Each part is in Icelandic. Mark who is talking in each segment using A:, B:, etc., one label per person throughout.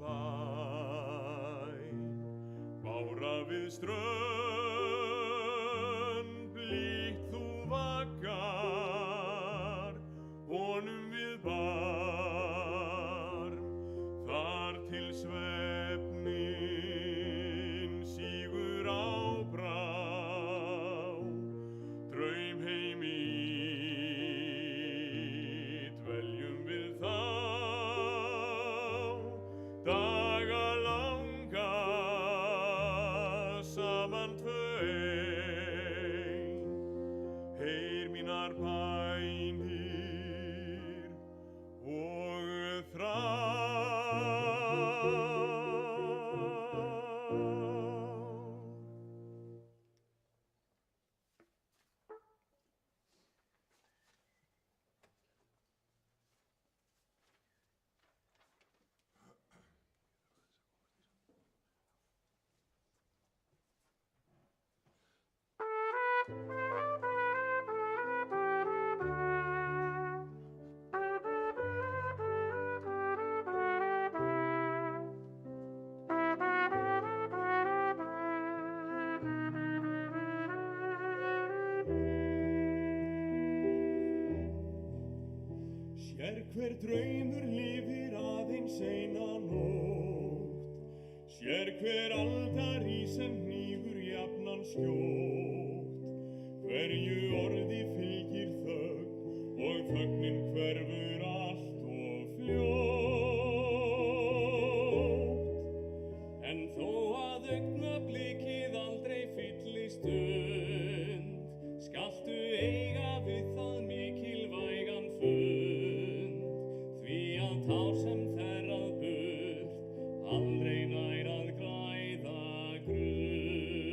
A: bæ. Bára við strönd, blítt þú vaggar, honum við barm, þar til svefnin sígur á brá. Draumheim í dveljum við þá, daga langa saman tvö ein. Heyr mínar bænir og þrá. Hver draumur lifir aðeins eina nótt, sér hver aldari sem hnígur jafnan skjótt, hverju orði fylgir þögn og þögnin hverfur allt of fljótt. En þó að augnablikið aldrei fylli stund, skaltu eiga við það mikilvægan fund. Tár sem þerrað burt, aldrei nær að græða grunn.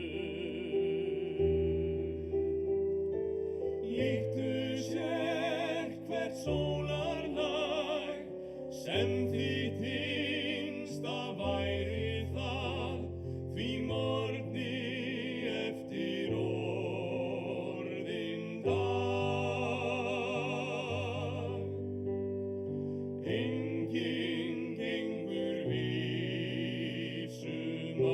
A: Líktu sér hvert sólarlag, sem þitt innsta væri það, því morgni eftir orðinn dag. Enginn gengur vísum að.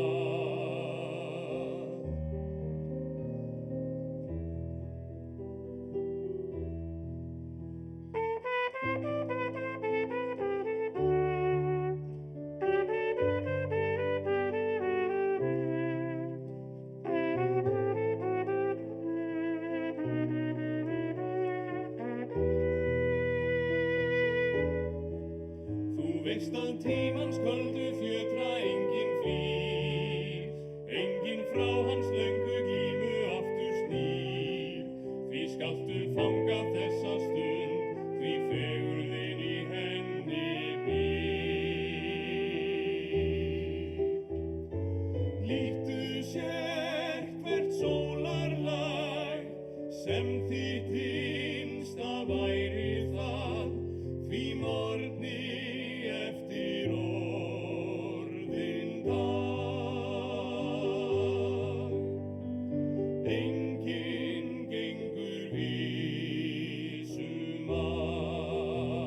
A: Þú veist að tímans köldu fjötra enginn flýr, enginn frá hans löngu glímu aftur snýr. Því skaltu fanga þessa stund, því fegurðin í henni býr. Líktu sér hvert sólarlag, sem þitt innsta væri það, því morgni eftir orðinn dag. Enginn gengur vísum að.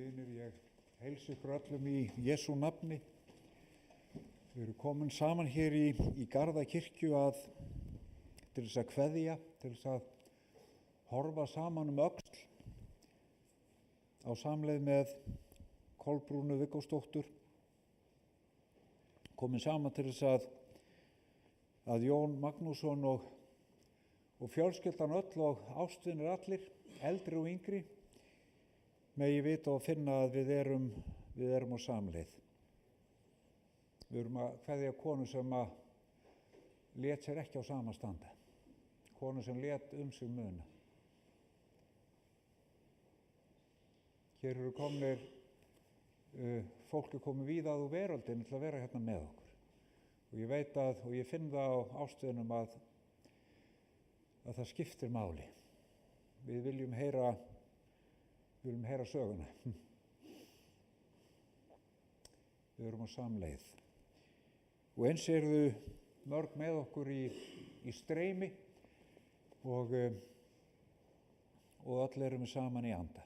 B: vinir, ég heilsa ykkur öllum í Jesú nafni. Við erum komin saman hér í Garðakirkju til þess að kveðja, til þess að horfa saman öxl á samleið með Kolbrúnu Viggósdóttur. Komin saman til þess að Jón Magnússon og fjölskyldan öll og ástvinir allir, eldri og yngri, megi vita og finna að við erum á samleið. Við erum að kveðja konu sem lét sér ekki á sama standa. Konu sem lét sig muna. Hér eru komnir, fólk er komið víða úr veröldinni til að vera hérna með okkur. Og ég veit og ég finn það á ástvinum að það skiptir máli. Við viljum heyra söguna. Við erum á samleið. Og eins eru mörg með okkur í streymi og öll erum við saman í anda.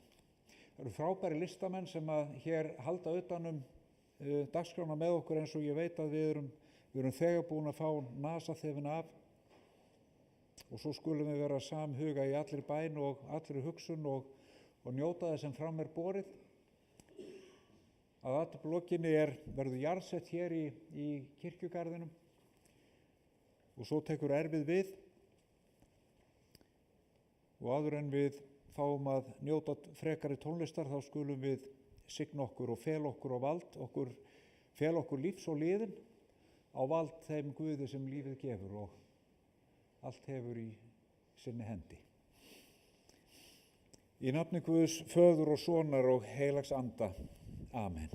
B: Það eru frábæri listamenn sem hér halda utan dagskrána með okkur, eins og ég veit að við erum þegar búin að fá nasaþefinn af. Og svo skulum við vera samhuga í allri bæn og allri hugsun og njóta þess sem fram borið. Að athöfn verður jarðsett hér í kirkjugarðinum og svo tekur erfið við. Og áður en við fáum að njóta frekari tónlistar, þá skulum við signa okkur og fela okkur á vald, fela okkur lífs og liðin á vald þeim Guði sem lífið gefur og allt hefur í sinni hendi. Í nafni Guðs, Föður og Sonar og heilags anda. Amen.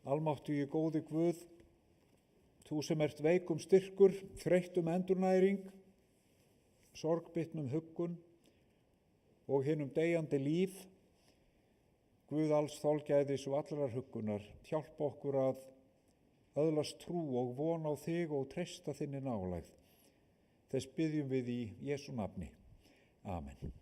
B: Almáttugi góði Guð, þú sem ert veikum styrkur, þreyttum endurnæring, sorgbittnum huggun og hinum deyjandi líf, Guð alls þolgæðis og allrar huggunar, hjálpa okkur að öðlast trú og von á þig og treysta þinni nálægð. Þess biðjum við í Jesú nafni. Amen.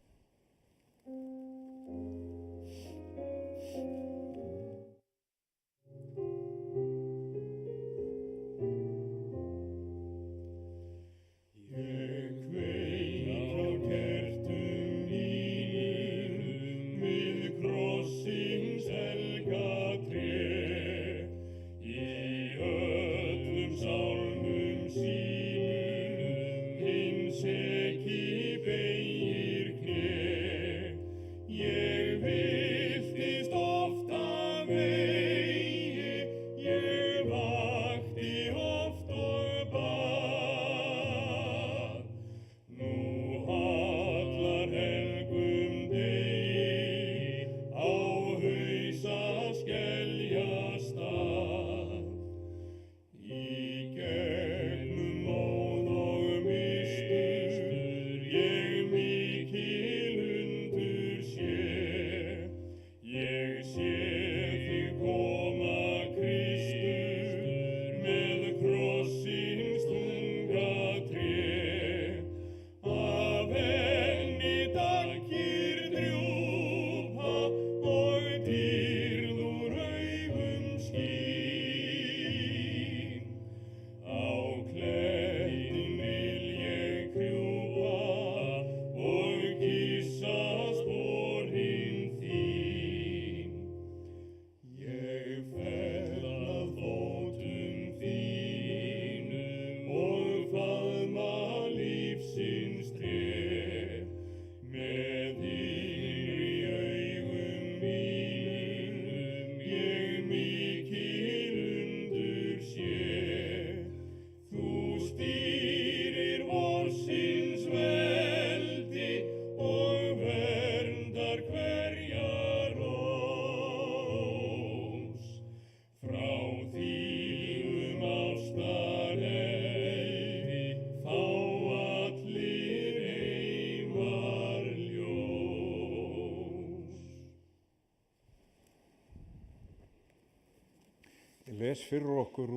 B: Les fyrir okkur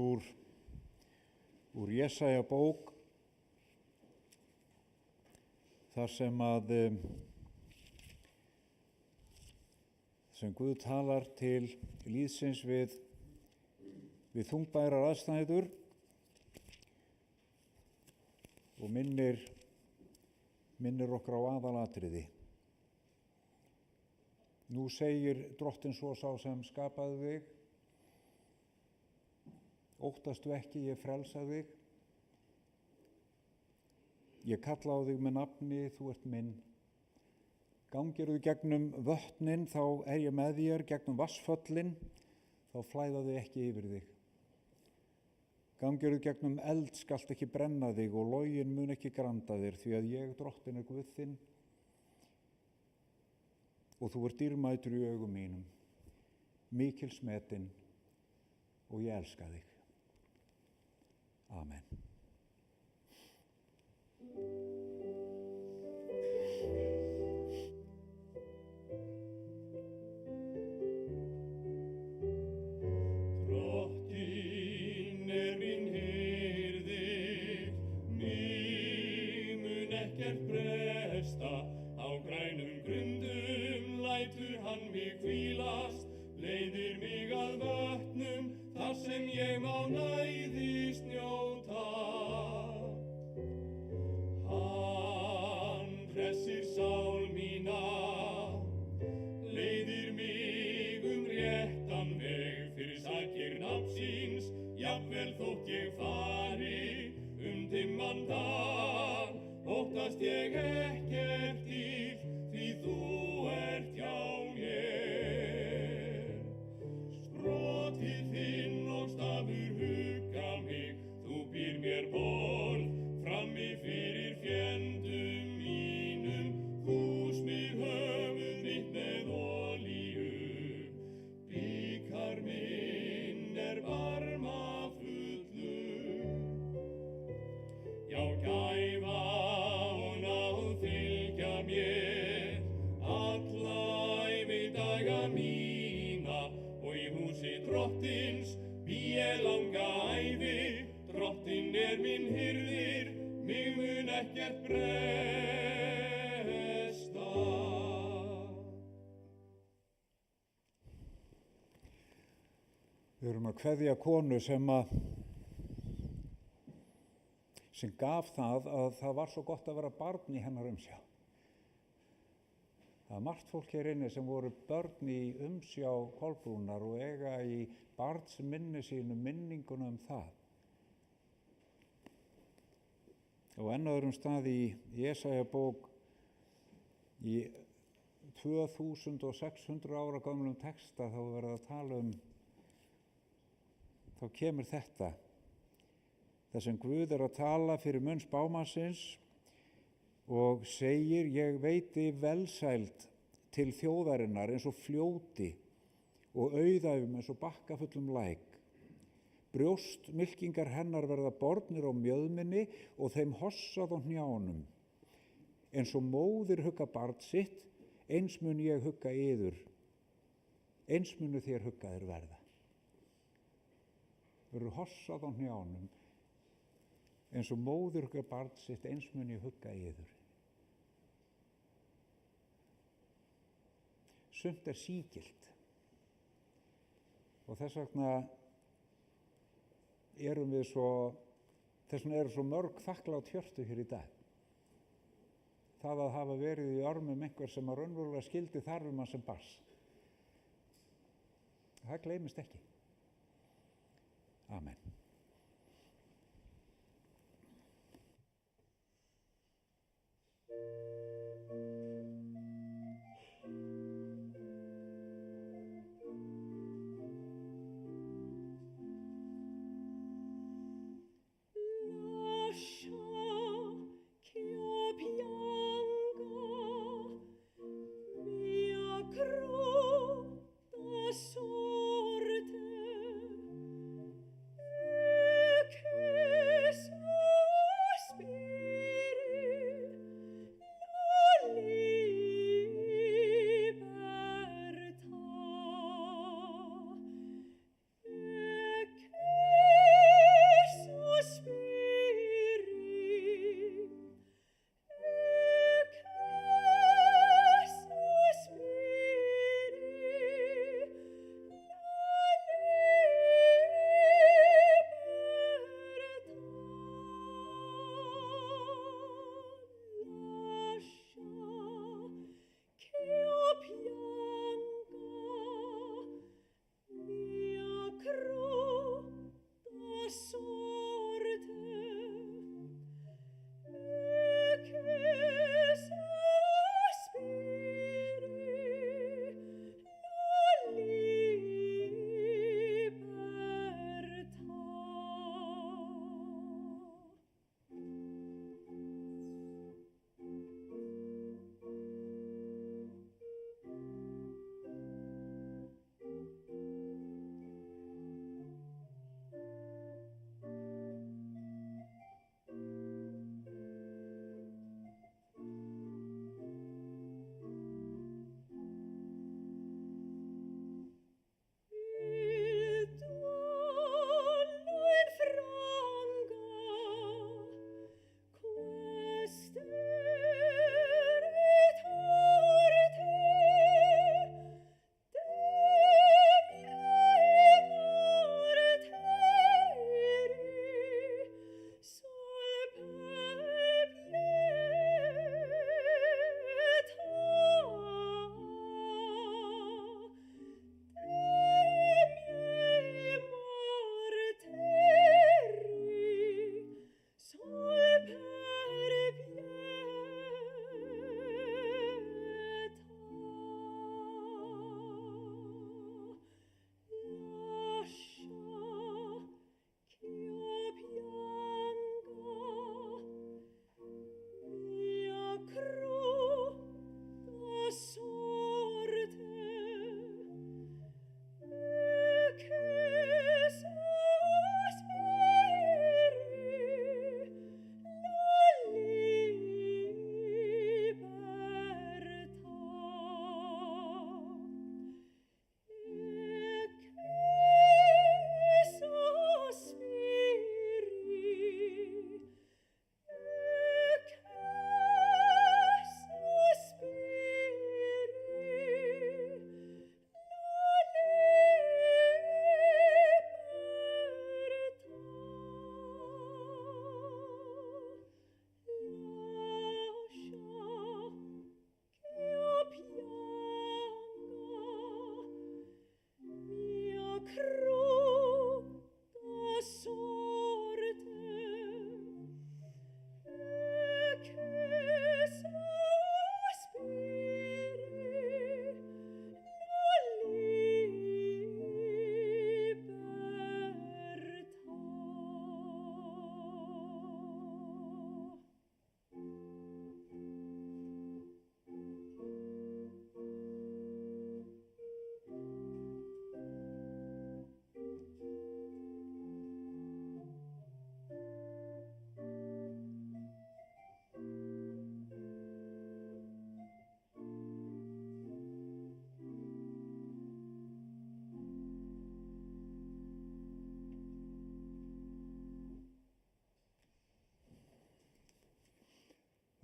B: úr Jesaja bók, þar sem sem Guð talar til líðsins við þungbærar aðstæður og minnir okkur á aðalatriði. Nú segir Drottinn svo sá sem skapaði þig, óttastu ekki, ég frelsa þig. Ég kalla á þig með nafni, þú ert minn. Gangirðu gegnum vötnin, þá er ég með þér, gegnum vatnsföllin, þá flæða þau ekki yfir þig. Gangirðu gegnum eld skalt ekki brenna þig og loginn mun ekki granda þér, því að ég, Drottinn, er Guð þinn og þú ert dýrmætur í augum mínum, mikils metinn og ég elska þig. Amen.
A: Drottinn er minn hirðir, mig mun ekkert bresta, á grænum grundum lætur hann mig hvílast, leiðir mig að vötnum, þar sem ég má næðist njóta. Hann hressir sál mína, leiðir mig réttan veg, fyrir sakir nafns síns, jafnvel þótt ég fari dimman dal, óttast ég ekkert illt, því þú ert hjá mér. Sprotið þinn og stafur hugga mig, þú býr mér borð frammi fyrir fjöndum mínum, þú smyr höfuð mitt með olíu, bikar minn er varma fullur. Já, gæfa og náð fylgja mér alla ævi daga mína, og í húsi Drottins bý ég langa ævi. Drottinn er minn hirðir, mig mun ekkert bresta.
B: Við erum að kveðja konu sem gaf það að það var svo gott að vera barn í hennar umsjá. Það er margt fólk hér inni sem voru börn í umsjá Kolbrúnar og eiga í barnsminni sínu minninguna það. Og enn öðrum stað í Jesajabók í 2600 ára gömlum texta þá verið að tala þá kemur þetta. Það sem Guð er að tala fyrir munn spámannsins og segir, ég veiti velsæld til þjóðarinnar eins og fljóti og auðæfum eins og bakkafullum læk. Brjóstmylkingar hennar verða bornir á mjöðminni og þeim hossað á hnjánum. Eins og móðir hugga barn sitt, eins mun ég hugga yður, eins munu þér huggaðir verða. Verður hossað á hnjánum, eins og móðir hugga barn sitt, eins mun ég hugga yður. Sumt er sígilt og þess vegna eru svo mörg þakklát hjörtu hér í dag. Það að hafa verið í armum einhver sem að raunverulega skildi þarfum hans sem barns. Það gleymist ekki. Amen.
C: Sorte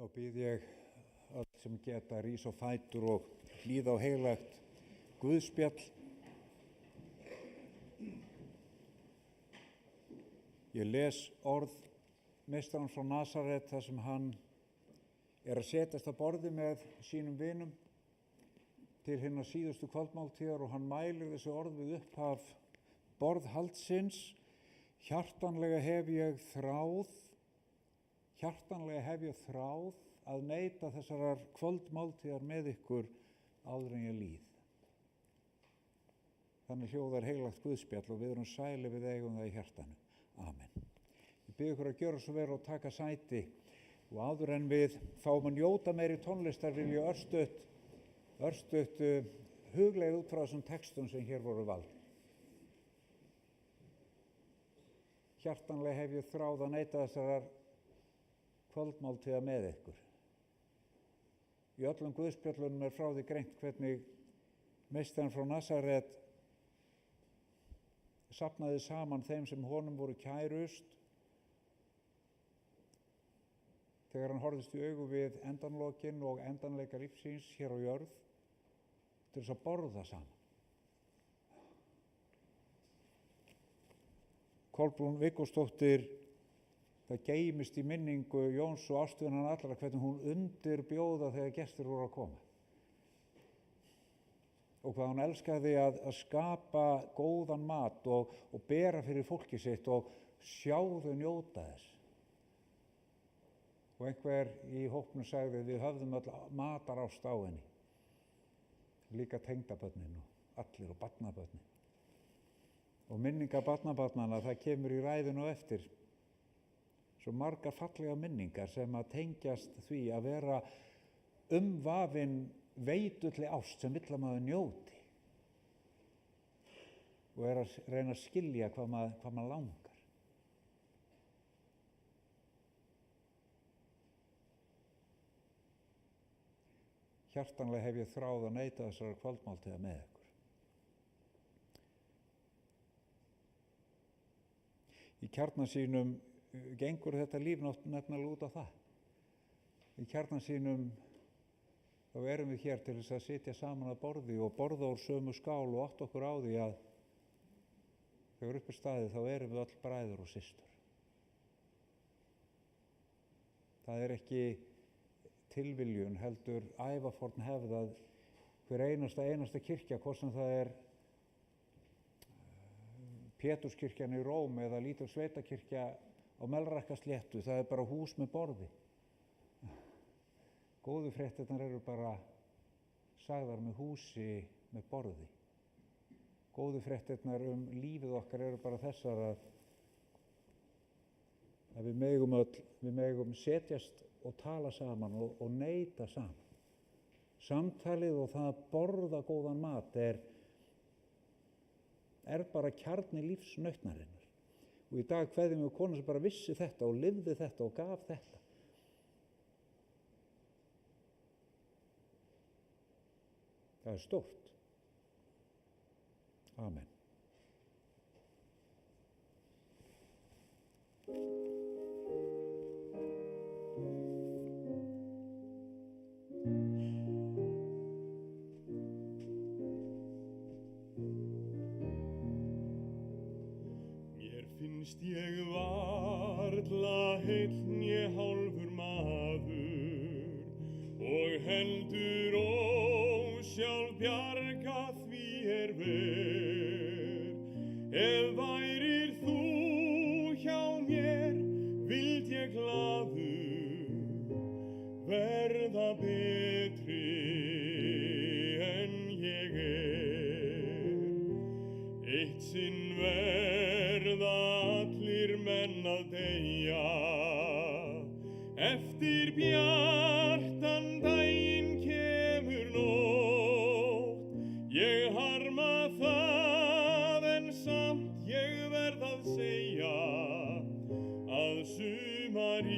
B: Þá býð ég öll sem geta rís á fætur og hlýða á heilagt Guðspjall. Ég les orð meistarans frá Nasaret þar sem hann er að setjast að borði með sínum vinum til hinna síðustu kvöldmáltíðar og hann mælir þessi orð við upphaf borðhaldsins. Hjartanlega hef ég þráð að neyta þessarar kvöldmáltíðar með ykkur áður en ég líð. Þannig hljóðar heilagt Guðspjall og við erum sæli við eigum það í hjartanu. Amen. Ég bið ykkur að gjöra svo vel og taka sæti og áður en við fáum að njóta meiri tónlistar vil ég örstutt hugleið út frá þessum textum sem hér voru valdir. Hjartanlega hef ég þráð að neyta þessarar kvöldmáltíða með ykkur. Í öllum Guðspjöllunum frá því greint hvernig meistarinn frá Nasaret safnaði saman þeim sem honum voru kærust þegar hann horfðist í augu við endanlokin og endanleika lífsins hér á jörð til þess að borða saman. Kolbrún Viggósdóttir, það geymist í minningu Jóns og ástvinan allra hvernig hún undirbjóða þegar gestir voru að koma. Og hvað hún elskaði að skapa góðan mat og bera fyrir fólki sitt og sjá þau njóta þess. Og einhver í hópnum sagði við höfðum öll matarást á henni. Líka tengdabörnin og allir og barnabörnin. Og minningar barnabarnanna, það kemur í ræðinu á eftir. Svo margar fallega minningar sem að tengjast því að vera umvafin veitulli ást sem vill að maður njóti og er að reyna að skilja hvað maður langar. Hjartanlega hef ég þráð að neyta þessara kvöldmáltíða með ykkur. Í kjarna sínum gengur þetta líf nefnilega út á það. Í kjarna sínum þá erum við hér til þess að sitja saman að borði og borða úr sömu skál og átta okkur á því að þegar upp er staðið þá erum við öll bræður og systur. Það er ekki tilviljun heldur ævaforn hefð að hver einasta kirkja, hvort sem það er Péturskirkjan í Róm eða lítil sveitakirkja á Melrakkasléttu, það er bara hús með borði. Góðu fréttirnar eru bara sagðar með húsi með borði. Góðu fréttirnar lífið okkar eru bara þessar að við megum setjast og tala saman og neyta saman. Samtalið og það að borða góðan mat er bara kjarni lífsnautnarinnar. Og í dag kveðjum við konu sem bara vissi þetta og lifði þetta og gaf þetta. Það er stórt. Amen.
A: Finnst ég varla heill né hálfur maður og heldur ósjálf bjarga því er ver. Ef værir þú hjá mér vild ég glaður verða betri en ég er. Eitt sinn verða allir menn að deyja, eftir bjartan daginn kemur nótt. Ég harma það en samt ég verð að segja að sumarið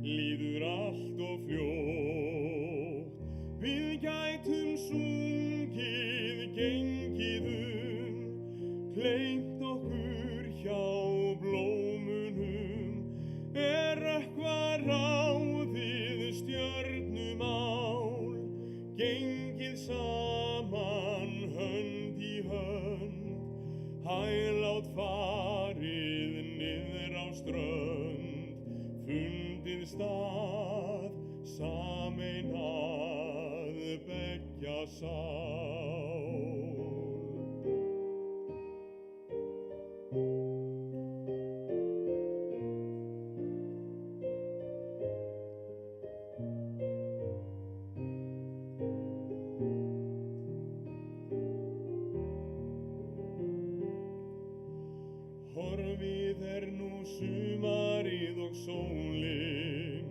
A: líður allt of fljótt. Við gætum sungið, gengið gleymt okkur hjá blómunum, rökkva rá strönd, fundið stað, sameinað beggja sál. Horfið nú sumarið og sólin,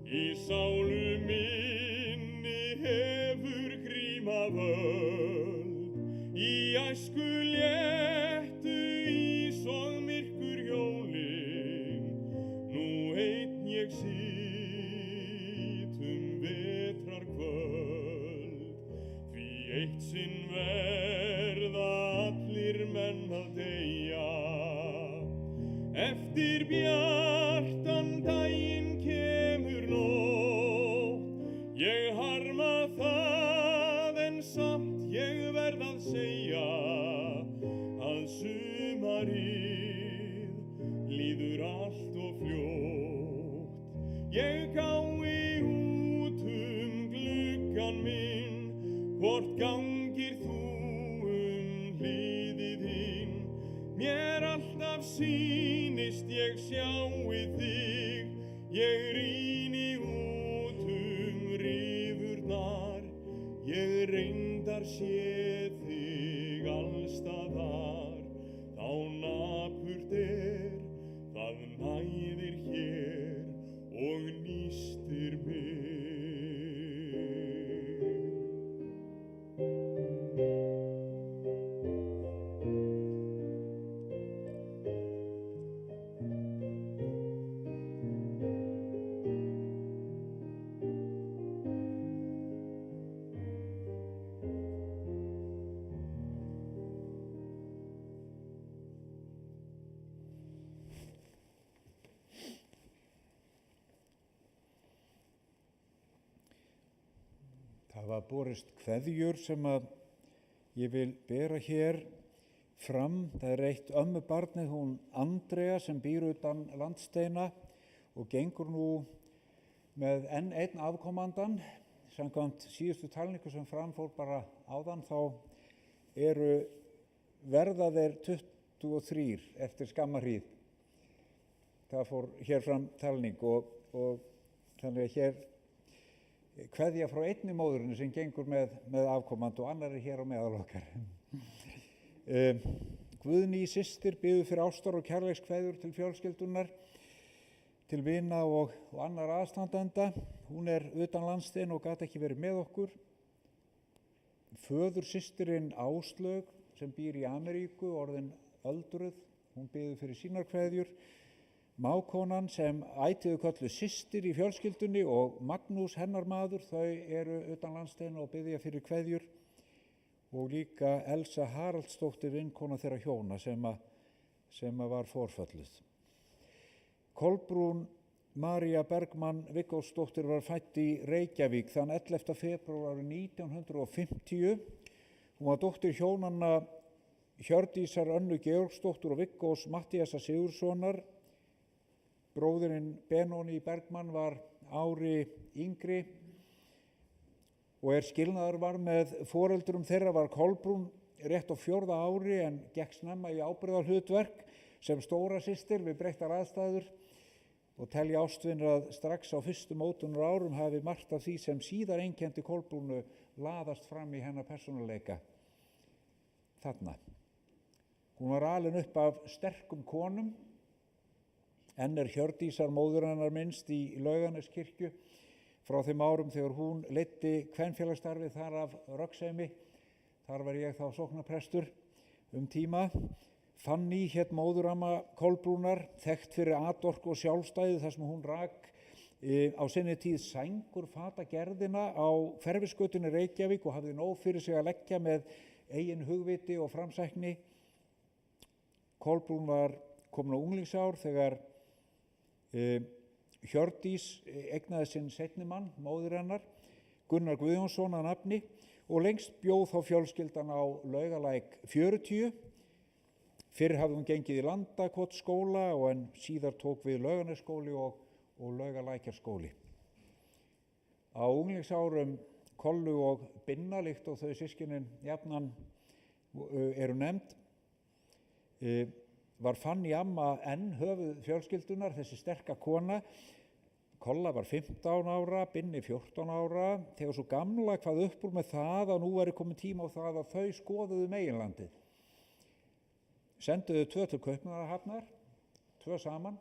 A: í sálu minni hefur gríma völd, í æsku léttu ís og myrkur hjólin, nú einn ég sit vetrarkvöld, því eitt sinn verða allir menn að deyja. Eftir bjartan daginn kemur nótt, ég harma það en samt ég verð að segja að sumarið líður allt of fljótt. Ég gái út gluggann minn, hvort gangir þú hlíðið þín, mér alltaf sýnist ég sjái þig, ég rýni út rifurnar, ég reyndar sé þig allstaðar, þá napurt það næðir hér og nístir mig.
B: Það var borist kveðjur sem að ég vil bera hér fram. Það er eitt ömmubarnið, hún Andrea, sem býr utan landsteina og gengur nú með enn einn afkomandan. Samkvæmt síðustu talningu sem fram fór bara áðan, þá verða þeir 23 eftir skamma hríð. Það fór hér fram talning og þannig að hér kveðja frá einni móðurinni sem gengur með afkomandi og annar hér á meðal okkar. Guðný systir biður fyrir ástar og kærleikskveðjur til fjölskyldunar, til vina og annar aðstandenda. Hún utan landsteina og gat ekki verið með okkur. Föður systirinn Áslaug sem býr í Ameríku, orðin öldruð, hún biður fyrir sínar kveðjur. Mákonan sem ætíðu kölluð systir í fjölskyldunni og Magnús hennar maður, þau utan landsteina og biðja fyrir kveðjur. Og líka Elsa Haraldsdóttir, vinkona þeirra hjóna sem var forfölluð. Kolbrún María Bergmann Viggósdóttir var fædd í Reykjavík þann 11. febrúar árið 1950. Hún var dóttir hjónanna Hjördísar Önnu Georgsdóttur og Viggós Matthíasar Sigurðssonar. Bróðirinn Benóni Bergmann var ári yngri og skilnaður var með foreldrum þeirra var Kolbrún rétt á 4. ári en gekk snemma í ábyrgðarhlutverk sem stóra systir við breyttar aðstæður og telja ástvinir að strax á fyrstu mótunar árum hafi margt af því sem síðar einkenndi Kolbrúnu laðast fram í hennar persónuleika. Þarna. Hún var alin upp af sterkum konum. Enn Hjördísar móður hennar minnst í Laugarneskirkju frá þeim árum þegar hún leiddi kvenfélagsstarfið þar af Röggsheimi. Þar var ég þá sóknarprestur tíma. Fanný hét móðuramma Kolbrúnar, þekkt fyrir atorku og sjálfstæði þar sem hún rak á sinni tíð sængurfatagerðina á Hverfisgötunni Reykjavík og hafði nóg fyrir sig að leggja með eigin hugviti og framsækni. Kolbrún var komin á unglingsár þegar Hjördís eignaði sinn seinni mann, móðir hennar, Gunnar Guðjónsson að nafni og lengst bjóð þá fjölskyldan á Laugalæk 40. Fyrr hafði hún gengið í Landakotsskóla en síðar tók við Laugarnesskóli og Laugalækjarskóli. Á unglingsárum Kollu og Binna, líkt og þau systkinin jafnan eru nefnd, var Fanný amma enn höfuð fjölskyldunar, þessi sterka kona. Kolla var 15 ára, Binni 14 ára, þegar svo gamla hvað upp úr með það að nú væri komin tíma á það að þau skoðuðu meginlandið. Senduðu 2 til Kaupmannahafnar, 2 saman,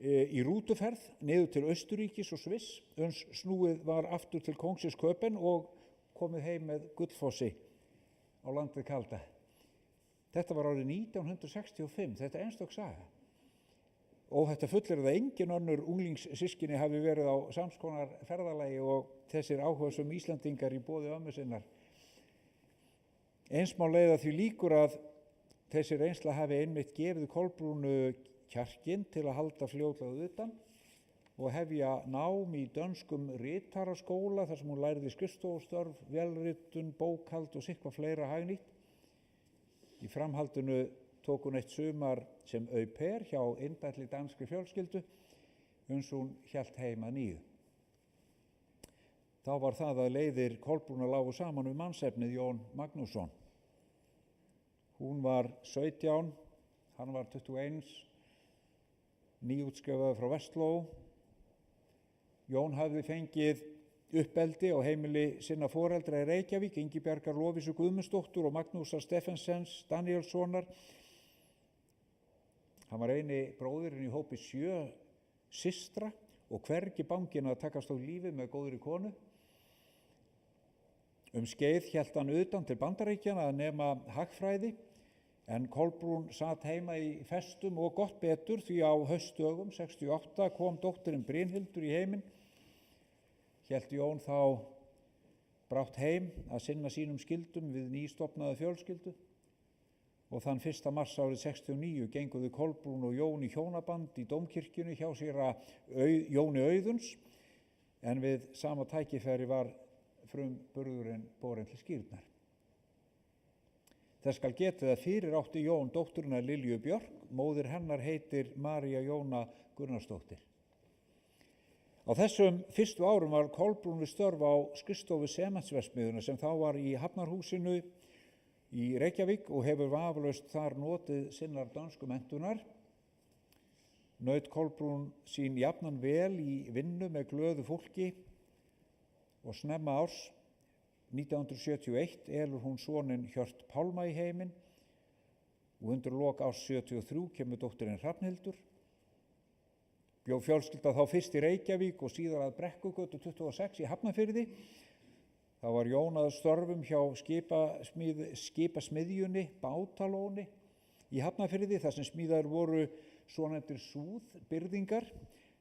B: í rútuferð niður til Austurríkis og Sviss, uns snúið var aftur til Kóngsins Köpen og komið heim með Gullfossi á landið kalda. Þetta var árið 1965, þetta er einstök saga. Og þetta fullir að engin önnur unglingssystkini hafi verið á samskonar ferðalagi og þessir áhugasömu Íslendingar í boði ömmu sinnar. Eins má leiða því líkur að þessi reynsla hafi einmitt gefið Kolbrúnu kjarkinn til að halda fljótlega utan og hefja nám í dönskum ritaraskóla þar sem hún lærði skrifstofustörf, vélritun, bókhald og sitthvað fleira hagnýtt. Í framhaldinu tók hún eitt sumar sem au pair hjá indælli danskri fjölskyldu uns hún hélt heim að nýju. Þá var það að leiðir Kolbrúnar lágu saman við mannsefnið Jón Magnússon. Hún var 17, hann var 21, nýútskrifaður frá Vestló. Jón hafði fengið uppeldi á heimili sinna foreldra í Reykjavík, Ingibjargar Lovísu Guðmundsdóttur og Magnúsar Steffensens Danielssonar. Hann var eini bróðirinn í hópi 7 systra og hvergi banginn að takast á lífi með góðri konu. Skeið hélt hann utan til Bandaríkjanna að nema hagfræði, en Kolbrún sat heima í festum og gott betur því á haustdögum 68 kom dóttirinn Brynhildur í heiminn. Hélt Jón þá brátt heim að sinna sínum skyldum við nýstofnaða fjölskyldu og þann 1. mars árið 69 genguðu Kolbrún og Jón í hjónaband í Dómkirkjunni hjá séra Jóni Auðuns, en við sama tækifæri var frumburðurinn borinn til skírnar. Þess skal getið að fyrir átti Jón dótturina Lilju Björk, móðir hennar heitir María Jóna Gunnarsdóttir. Á þessum fyrstu árum var Kolbrún við störf á skrifstofu Sementsverksmiðjunnar sem þá var í Hafnarhúsinu í Reykjavík og hefur vafalaust þar notið sinnar dönsku menntunar. Naut Kolbrún sín jafnan vel í vinnu með glöðu fólki og snemma árs 1971 elur hún soninn Hjört Pálma í heiminn og undir lok árs 73 kemur dóttirinn Hrafnhildur. Bjó fjölskylda þá fyrst í Reykjavík og síðar að Brekkugötu 26 í Hafnarfirði. Það var Jón að störfum hjá skipasmiðjunni Bátalóni í Hafnarfirði þar sem smíðaðir voru svonefndir súðbyrðingar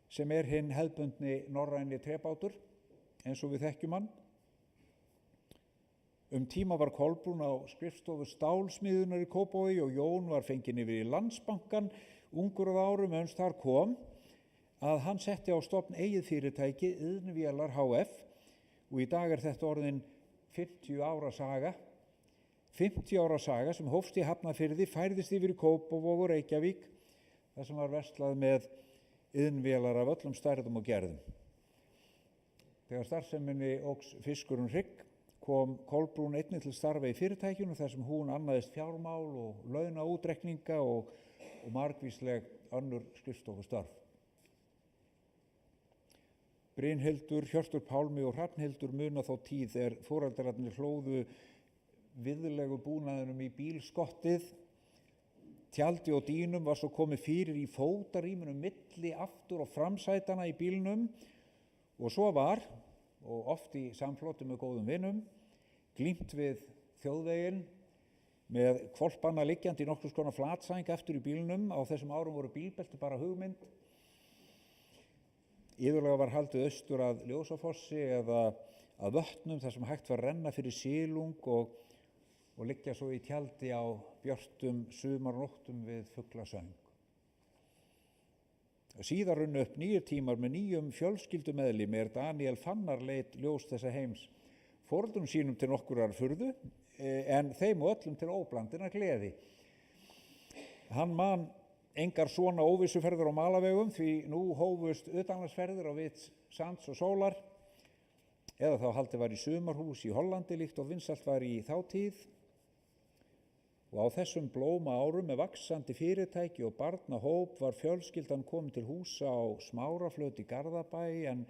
B: sem er hinn hefðbundni norræni trébátur eins og við þekkjum hann. Tíma var Kolbrún á skrifstofu Stálsmiðjunnar í Kópavogi og Jón var fenginn yfir í Landsbankann ungur að árum uns þar kom að hann setti á stofn eigið fyrirtæki Iðnvélar HF og í dag er þetta orðin 50 ára saga. 50 ára saga sem hófst í Hafnarfirði, færðist yfir í Kópavog og Reykjavík þar sem var verslað með iðnvélar af öllum stærðum og gerðum. Þegar starfseminni óx fiskurinn hrygg kom Kolbrún einnig til starfa í fyrirtækjunum þar sem hún annaðist fjármál og launaútreikninga og margvísleg önnur skrifstofustörf. Brynhildur, Hjörtur Pálmi og Hrafnhildur muna þó tíð foreldrarnir hlóðu viðlegu búnaðinum í bílskottið. Tjaldi og dýnum var svo komið fyrir í fótarýmunum milli aftur og framsætana í bílnum og svo var, og oft í samfloti með góðum vinum, glímt við þjóðveginn með hvolpana liggjandi í nokkurs konar flatsæng aftur í bílnum. Á þessum árum voru bílbelti bara hugmynd. Iðulega var haldið austur að Ljósafossi eða að Vötnum þar sem hægt var að renna fyrir silung og liggja svo í tjaldi á björtum sumarnóttum við fuglasöng. Síðar runnu upp nýjir tímar með nýjum fjölskyldumeðlimi Daniel Fannar leit ljós þessa heims foreldrum sínum til nokkurrar furðu en þeim og öllum til óblandinnar gleði. Hann man engar svona óvissuferðir á malavegum því nú hófust utanlandsferðir á vit sands og sólar, eða þá haldið var í sumarhús í Hollandi líkt og vinsælt var í þá tíð. Og á þessum blóma árum með vaxandi fyrirtæki og barnahóp var fjölskyldan komin til húsa á Smáraflöt í Garðabæ, en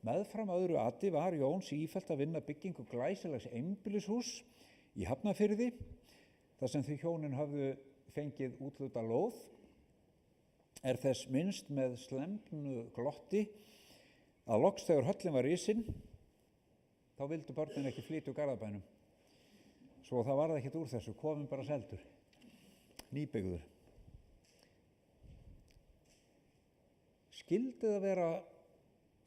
B: meðfram öðru ati var Jón sífellt að vinna byggingu glæsilegs einbýlishús í Hafnarfirði, þar sem þau hjónin höfðu fengið útluta lóð. Er þess minnst með slembnu glotti að loks þegar höllin var risin, þá vildu börnin ekki flytja úr Garðabænum. Svo það varð ekkert úr þessu, kominn bara seldur, nýbyggður. Skyldi það vera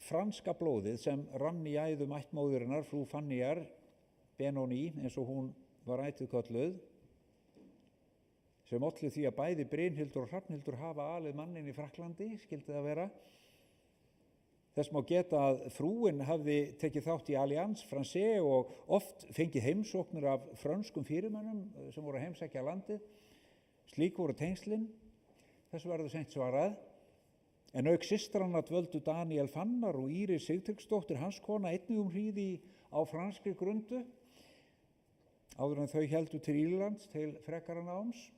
B: franska blóðið sem rann í æðum ættmóðurinnar, frú Fannyar Benoni, eins og hún var ætið kölluð, sem olli því að bæði Brynhildur og Hrafnhildur hafa alið manninn í Frakklandi, skyldi það vera. Þess má geta að frúin hafði tekið þátt í Alliance Française og oft fengið heimsóknir af frönskum fyrirmönnum sem voru að heimsækja landið. Slík voru tengslin, þessu verður seint svarað. En auk systranna dvöldu Daniel Fannar og Íris Sigtryggsdóttir, hans kona, einnig hríð á franskri grundu, áður en þau héldu til Írlands til frekara náms.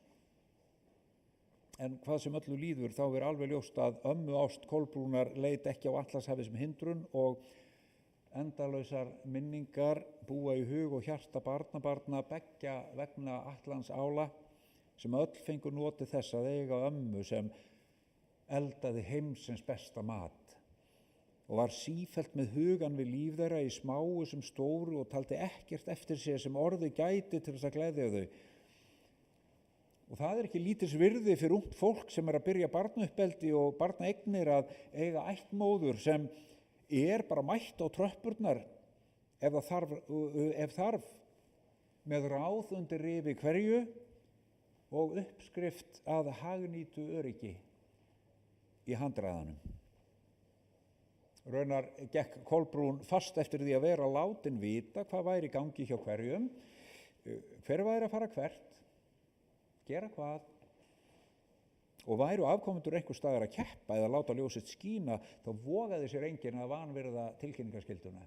B: En hvað sem öllu líður þá er alveg ljóst að ömmu ást Kolbrúnar leit ekki á Atlantshafi sem hindrun og endalausar minningar búa í hug og hjarta barnabarna beggja vegna Atlantsála, sem öll fengu notið þess að eiga ömmu sem eldaði heimsins besta mat og var sífellt með hugan við líf þeirra í smáu sem stóru og taldi ekkert eftir sér sem orði gæti til þess að gleðja þau. Og það er ekki lítils virði fyrir ungt fólk sem er að byrja barnauppeldi og barnaeignir að eiga ættmóður sem er bara mætt á tröppurnar ef þarf með ráð undir rifi hverju og uppskrift að hagnýtu öryggi í handræðanum. Raunar gekk Kolbrún fast eftir því að vera látin vita hvað væri í gangi hjá hverjum, hver væri að fara hvert, gera hvað, og væru afkomendur einhvers staðar að keppa eða láta ljósið skína, þá vogaði sér enginn að vanvirða tilkynningarskylduna.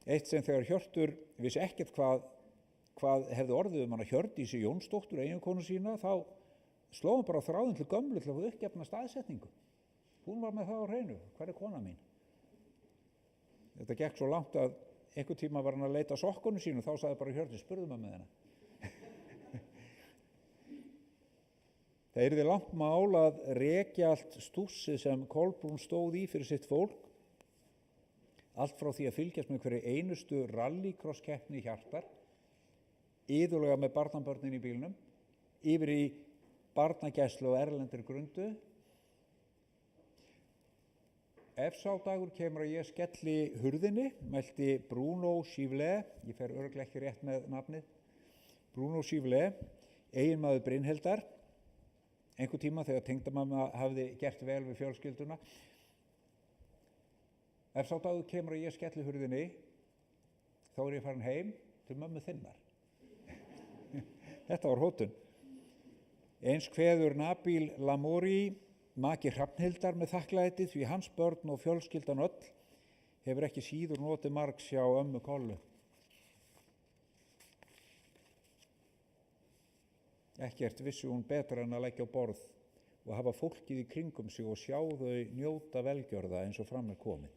B: Eitt sem þegar Hjörtur vissi ekkert hvað hefði orðið hana Hjördísi Jónsdóttur, eiginkonu sína, þá sló hann bara þráðinn til gömlu til að fá uppgefna staðsetningu. Hún var með það á hreinu, hver er kona mín? Þetta gekk svo langt að einhvern tíma var hann að leita sokkonu sínu, þá sagði bara Hjördís, spurðu mig með hennar. Það yrði langt mál að rekja allt stússið sem Kolbrún stóð í fyrir sitt fólk, allt frá því að fylgjast með hverju einustu rallycross-keppni í Hjartar, iðulega með barnabörnin í bílnum, yfir í barnagæslu og erlendri grundu. Ef sá dagur kemur að ég skelli hurðinni, mælti Bruno Chivlet, ég fer örugglega ekki rétt með nafnið, Bruno Chivlet, eiginmaður Brynhildar, einhver tíma þegar tengdamamma hafði gert vel við fjölskylduna. Ef sá dagur kemur að ég skelli hurðinni, þá er ég farin heim til mömmu þinnar. Þetta var hótun. Eins kveður Nabil Lamori, maki Hrafnhildar, með þakklæti því hans börn og fjölskyldan öll hefur ekki síður notið margs hjá ömmu Kollu. Ekkert vissi hún betur en að leggja á borð og hafa fólkið í kringum sig og sjá þau njóta velgjörða eins og fram er komið.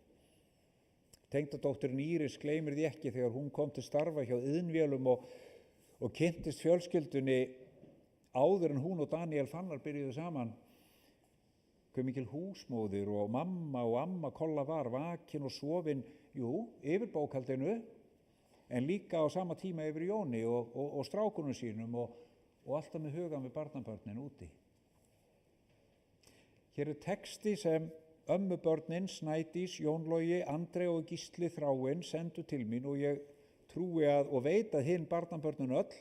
B: Tengdadóttirin Íris gleymir því ekki þegar hún kom til starfa hjá iðnvélum og kynntist fjölskyldunni áður en hún og Daniel Fannar byrjuðu saman. Hve mikil húsmóðir og mamma og amma Kolla var, vakin og sofin, yfir bókhaldinu, en líka á sama tíma yfir Jóni og strákunum sínum og alltaf með hugan við barnabörnin úti. Hér er texti sem ömmubörnin Snædís, Jón Logi, Andri og Gísli Þráinn sendu til mín og ég trúi og veit að hinn barnabörnin öll,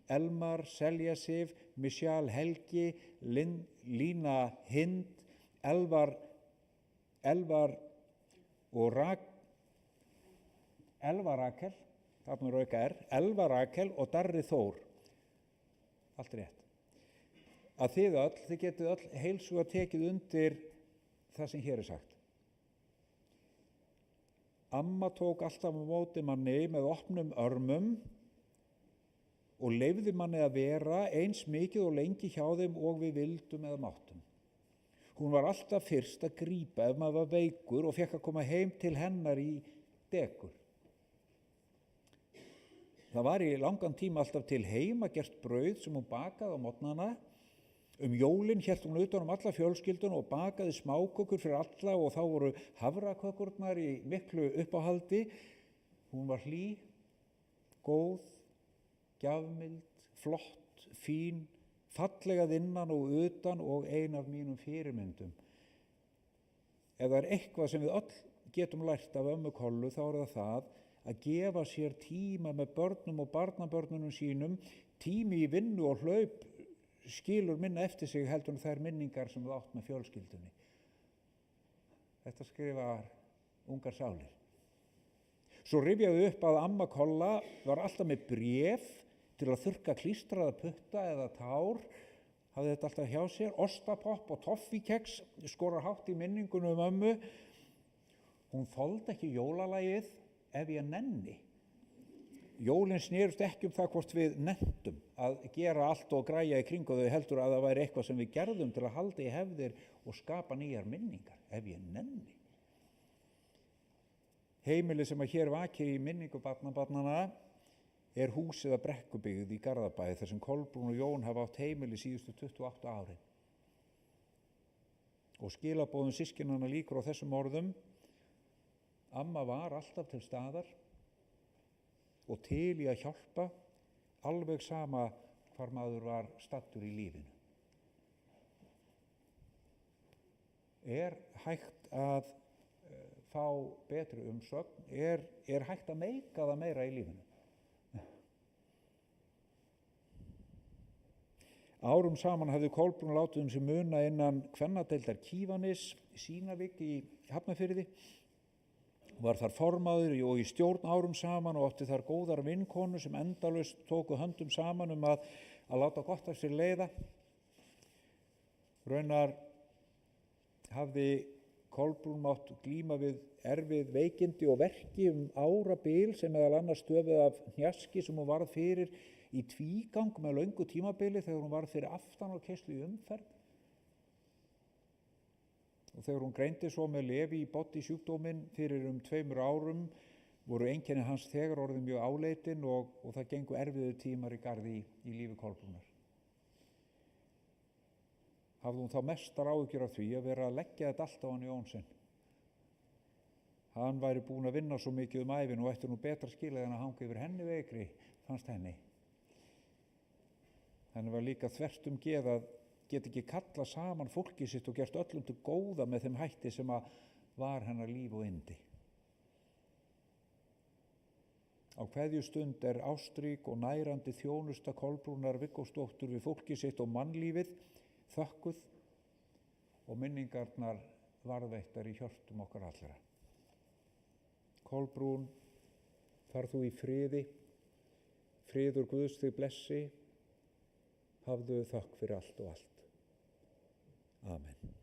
B: Elmar, Selja Sif, Michal Helgi, Lína Hind, Elvar og Elva Rakel, þarna er auka Elva Rakel og Darri Þór. Allt rétt. að þið getið öll heilsuga tekið undir það sem hér er sagt. Amma tók alltaf á móti manni með opnum örmum og leyfði manni að vera eins mikið og lengi hjá þeim og við vildum eða máttum. Hún var alltaf fyrst að grípa ef maður var veikur og fekk að koma heim til hennar í degur. Það var í langan tíma alltaf til heimagert brauð sem hún bakaði á morgnana. Jólin hélt hún utan alla fjölskyldun og bakaði smákökur fyrir alla og þá voru hafrakökurnar í miklu uppáhaldi. Hún var hlý, góð, gjafmild, flott, fín, fallega að innan og utan og ein af mínum fyrirmyndum. Ef það er eitthvað sem við öll getum lært af ömmu Kollu þá er það að gefa sér tíma með börnum og barnabörnunum sínum. Tími í vinnu og hlaup skilur minna eftir sig heldur en þær minningar sem það átt með fjölskyldunni. Þetta skrifar ungar sálir. Svo rifjaði upp að amma Kolla var alltaf með bréf til að þurrka klístraða putta eða tár, hafði þetta alltaf hjá sér, ostapopp og toffíkeks skorar hátt í minningunum ömmu. Hún þoldi ekki jólalagið ef ég nenni. Jólin snerust ekki það hvort við nenntum að gera allt og græja í kringu þau heldur að það væri eitthvað sem við gerðum til að halda í hefðir og skapa nýjar minningar, ef ég nenni. Heimilið sem að hér vakir í minningu barnabarnana er húsið að Brekkubyggð í Garðabæ þar sem Kolbrún og Jón hafa átt heimili síðustu 28 árin. Og skilaboðum systkinanna líkur á þessum orðum. Amma var alltaf til staðar og til í að hjálpa, alveg sama hvar maður var staddur í lífinu. Er hægt að fá betri umsögn? Er hægt að meika það meira í lífinu? Árum saman hafði Kolbrún látið sig muna innan kvennadeildar Kívanis, Sýnavík í Hafnarfirði. Var þar formaður og í stjórn árum saman og átti þar góðar vinkonu sem endalaust tóku höndum saman að láta gott af sér leiða. Raunar hafði Kolbrún mátt glíma við erfið veikindi og verki árabil sem meðal annars stöfuð af hnjaski sem hún varð fyrir í tvígang með löngu tímabili þegar hún varð fyrir aftan og keislu í umferð. Og þegar hún greindi svo með Levi í boddi sjúkdóminn fyrir 2 árum voru einkenni hans þegar orðið mjög áleitin og það gengu erfiðu tímar í garði í lífi Kolbrúnar. Hafði hún þá mestar áhyggjur af því að vera að leggja þetta allt á hann Jónsson. Hann væri búinn að vinna svo mikið ævin og ætti nú betra skilið en að hanga yfir henni veikri, fannst henni. Henni var líka þvert geð að geta ekki kalla saman fólkið sitt og gert öllum til góða með þeim hætti sem að var hennar líf og yndi. Á kveðjustund er ástrík og nærandi þjónusta Kolbrúnar Viggósdóttur við fólkið sitt og mannlífið þökkuð og minningarnar varðveittar í hjörtum okkar allra. Kolbrún, far þú í friði, friður Guðs þig blessi, hafðu þökk fyrir allt og allt. Amen.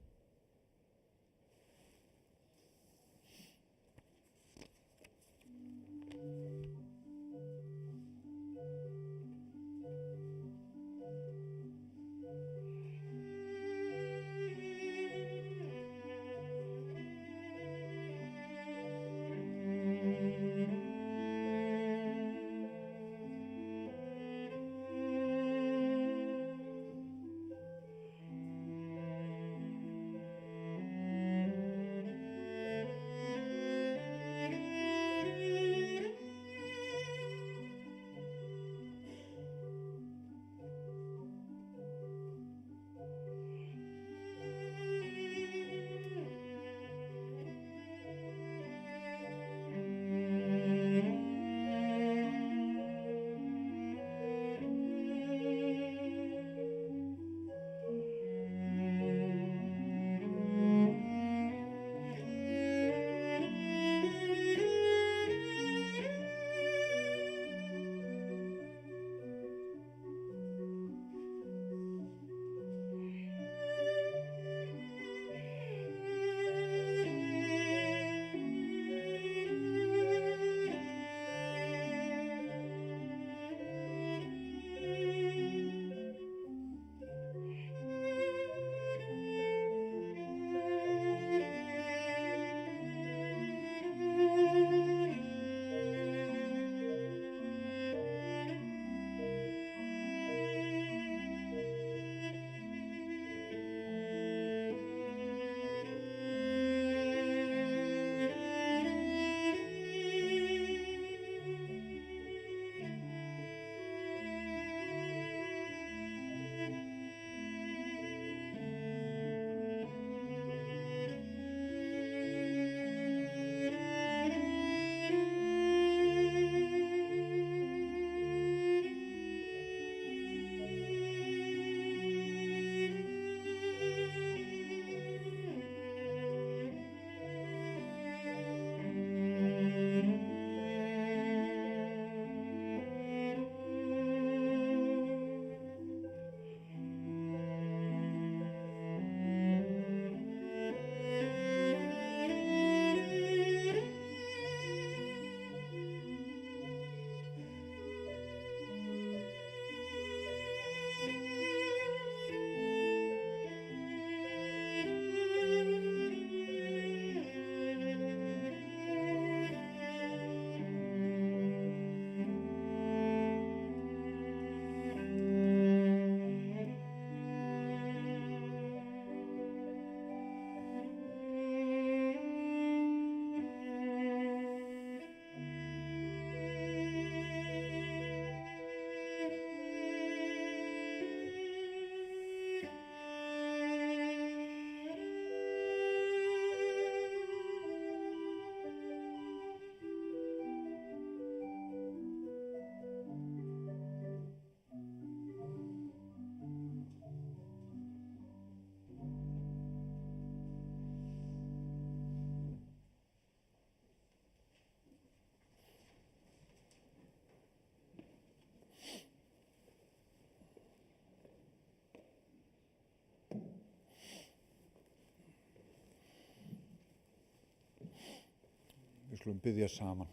B: skulum biðja saman.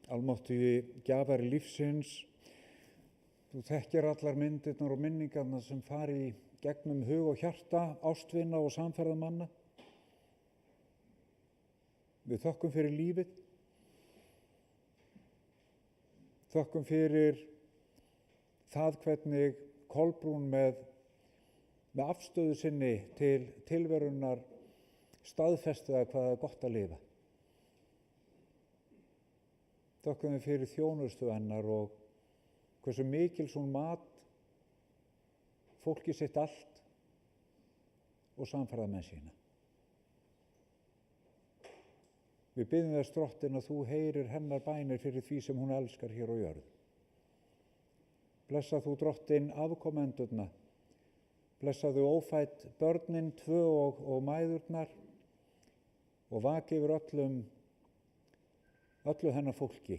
B: Almáttugi gjafari lífsins, þú þekkir allar myndirnar og minningarnar sem fari í gegnum hug og hjarta, ástvina og samferðamanna. Við þökkum fyrir lífið, þökkum fyrir það hvernig Kolbrún með afstöðu sinni til tilverunar staðfestiða hvað það er gott að lifa. Þökkum við fyrir þjónustu hennar og hversu mikils hún mat fólki sitt allt og samferðamenn sína. Við biðjum þess Drottinn að þú heyrir hennar bænir fyrir því sem hún elskar hér á jörð. Blessa þú Drottinn afkomendurna, blessaðu ófædd börnin tvö og mæðurnar og vaki yfir öllu hennar fólki.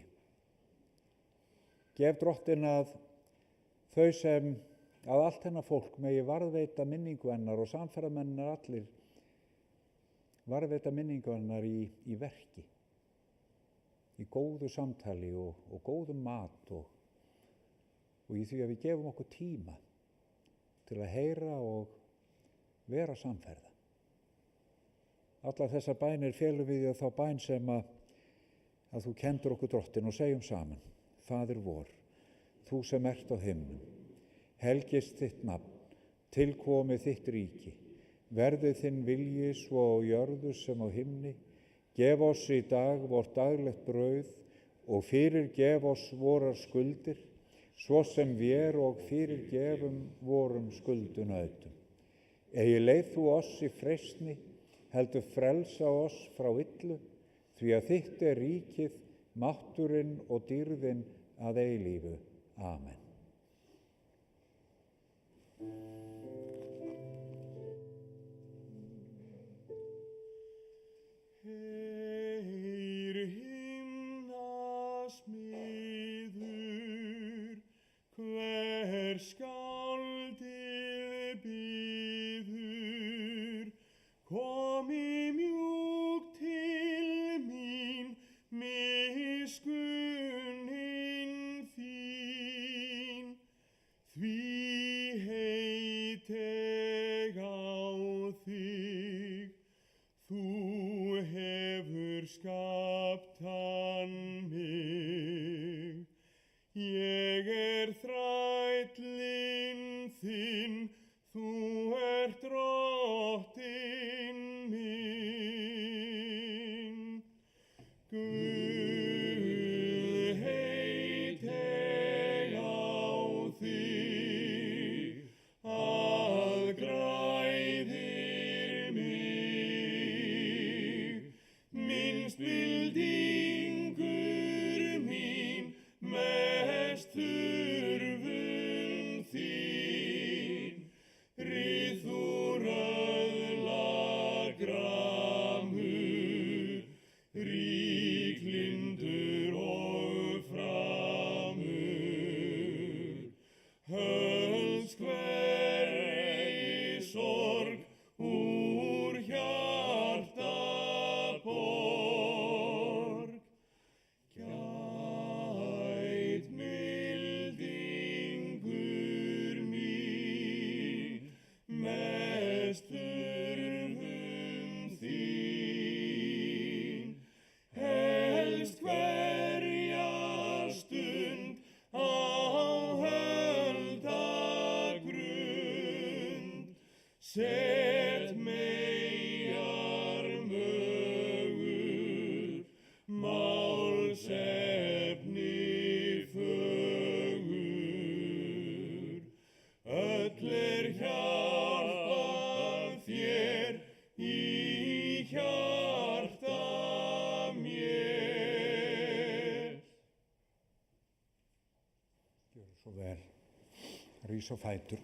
B: Gef Drottinn að allt hennar fólk megi varðveita minningu hennar og samferðamennir allir varðveita minningu hennar í verki, í góðu samtali og góðum mat og í því að við gefum okkur tíma til að heyra og vera samferða. Allar þessar bænir felum við þá bæn sem að þú kenndir okkur Drottinn og segjum saman. Faðir vor, þú sem ert á himnum, helgist þitt nafn, tilkomi þitt ríki, verði þinn vilji svo á jörðu sem á himni, gef oss í dag vort daglegt brauð og fyrirgef oss vorar skuldir, svo sem vér og fyrirgefum vorum skuldunautum. Eigi leið þú oss í freistni, heldur frelsa oss frá illu, því að þitt er ríkið, mátturinn og dýrðin að eilífu. Amen.
A: Heyr himna smiður, hver skáldið biður, komi mjúk til mín, miskunnin þín, því heit ég á þig, þú hefur skaptan mig. Ég er þrællinn þinn, þú ert Drottinn minn. Guð heit ég á þig, að græðir mig. Minnst bildingur mín, mest þurfum þín, rithúr öðla gramur, ríklindur og framur. Hölsk hverri sorg úr hjarta borg, gæt mildingur mín, mest þurfum þín. Helst hverja stund á höldagrund, set meyjar mögur, málsefni fögur. Öll er hjálpað þér í hjarta mér.
B: Gjörðu svo vel. Rís á fætur.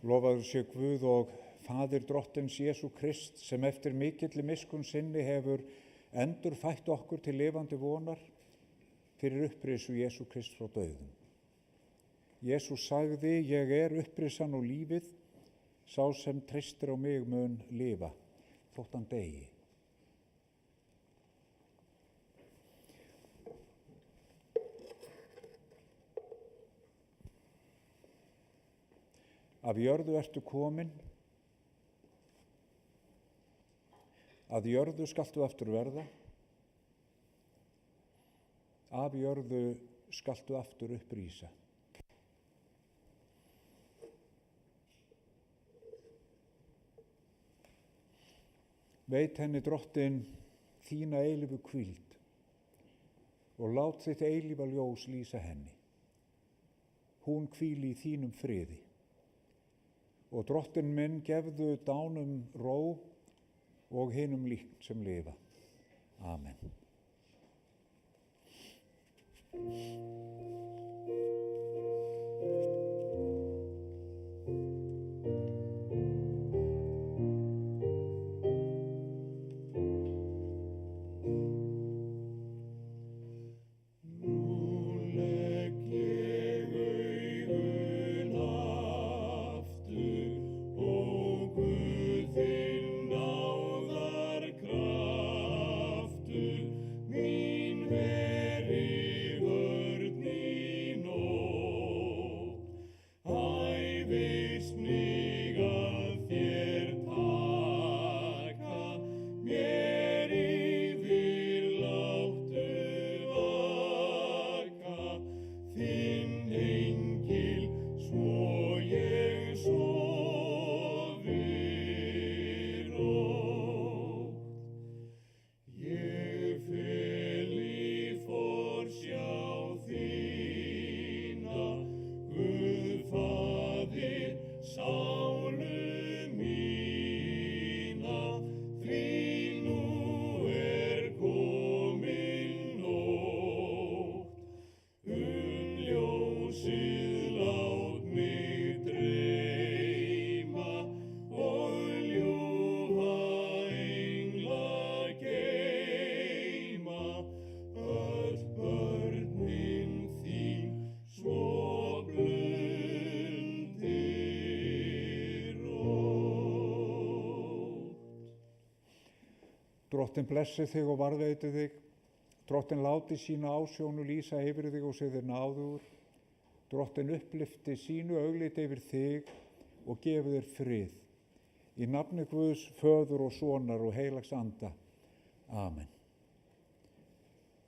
B: Lofaður sé Guð og Faðir Drottins Jesú Krist, sem eftir mikilli miskunn sinni hefur endurfætt okkur til lifandi vonar fyrir upprisu Jesú Krist frá dauðum. Jesús sagði, ég er upprisan og lífið, Sá sem treystir á mig mun lifa, þótt hann deyi. Af jörðu ertu komin, að jörðu skaltu aftur verða, af jörðu skaltu aftur upprísa. Veit henni Drottinn þína eilífu hvíld og lát þitt eilífa ljós lýsa henni. Hún hvíli í þínum friði. Og Drottinn minn gefðu dánum ró og hinum líkn sem lifa. Amen. Drottinn blessi þig og varðveiti þig. Drottinn láti sína ásjónu lýsa yfir þig og sé þér náðugur. Drottinn upplyfti sínu augliti yfir þig og gefi þér frið. Í nafni Guðs, Föður og Sonar og heilags anda. Amen.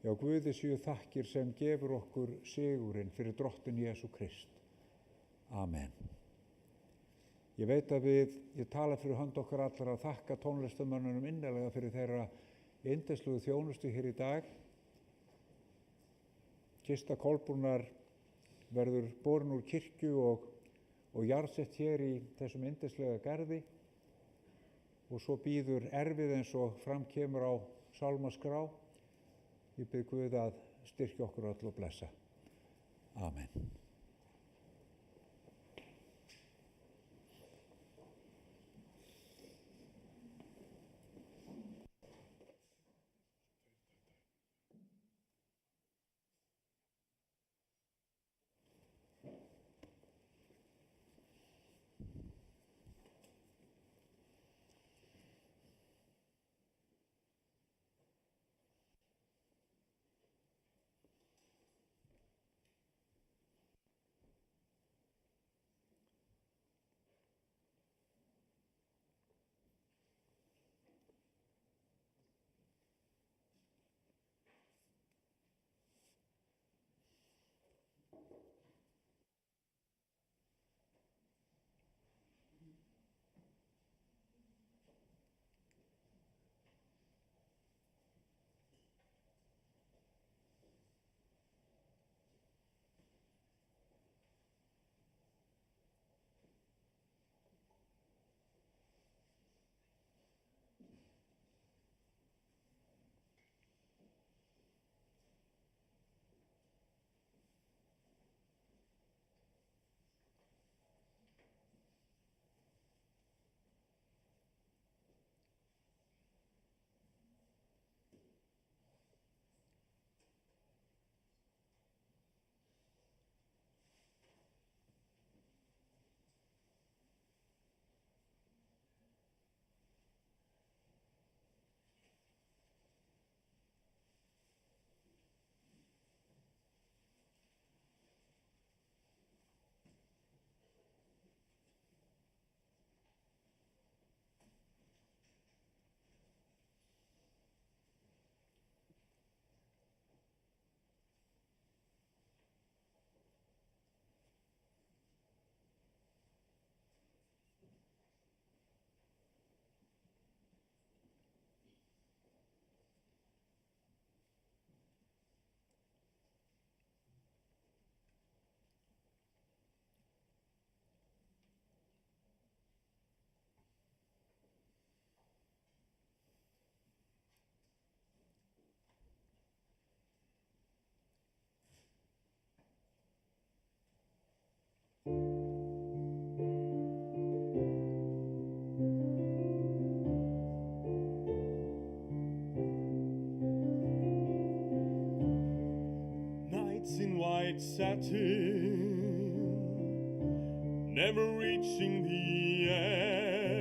B: Já, Guði séu þakkir sem gefur okkur sigurinn fyrir Drottinn Jesú Krist. Amen. Ég veit að ég tala fyrir hönd okkar allar að þakka tónlistarmönnunum innilega fyrir þeirra yndislugu þjónustu hér í dag. Kista Kolbrúnar verður borin úr kirkju og jarðsett hér í þessum yndislega garði og svo bíður erfið eins og fram kemur á sálmaskrá. Ég bið Guð að styrkja okkur öll og blessa. Amen.
A: white satin, never reaching the end.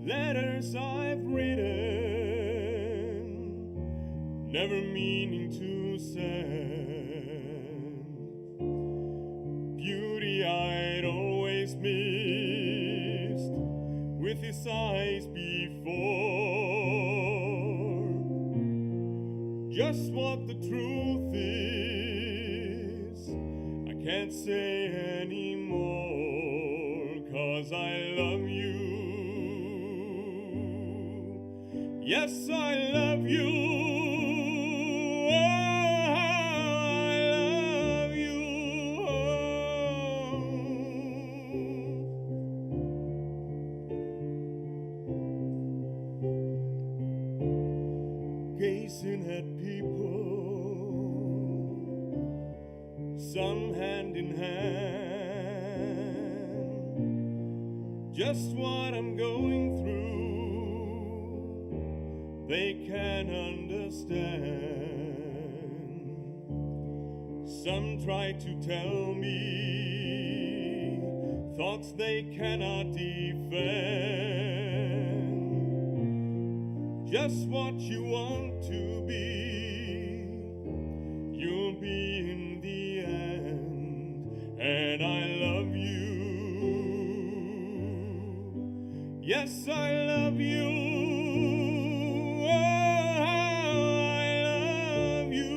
A: Letters I've written, never meaning to send. Beauty I'd always missed with his eyes before. Just what the truth is, I can't say anymore, 'cause I love you. Yes, I love you. Oh, I love you. Gazing at people, some hand in hand, just what I'm going through, they can understand. Some try to tell me thoughts they cannot defend. Just what you want to be, you'll be in the end. And I love you. Yes, I love you. Oh, I love you.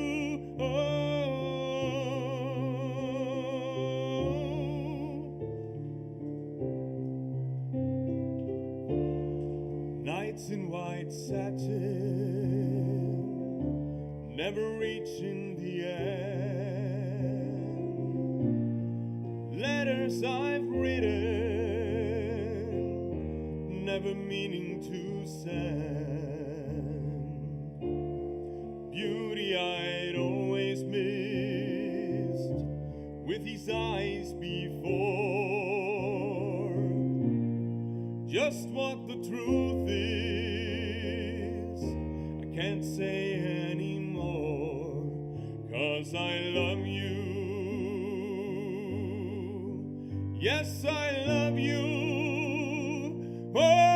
A: Nights in white satin, never reaching the end. Letters I've written, never meaning to send. Beauty I'd always missed with his eyes before. Just what the truth is, I can't say anymore, 'cause I love you. Yes, I love you. Oh,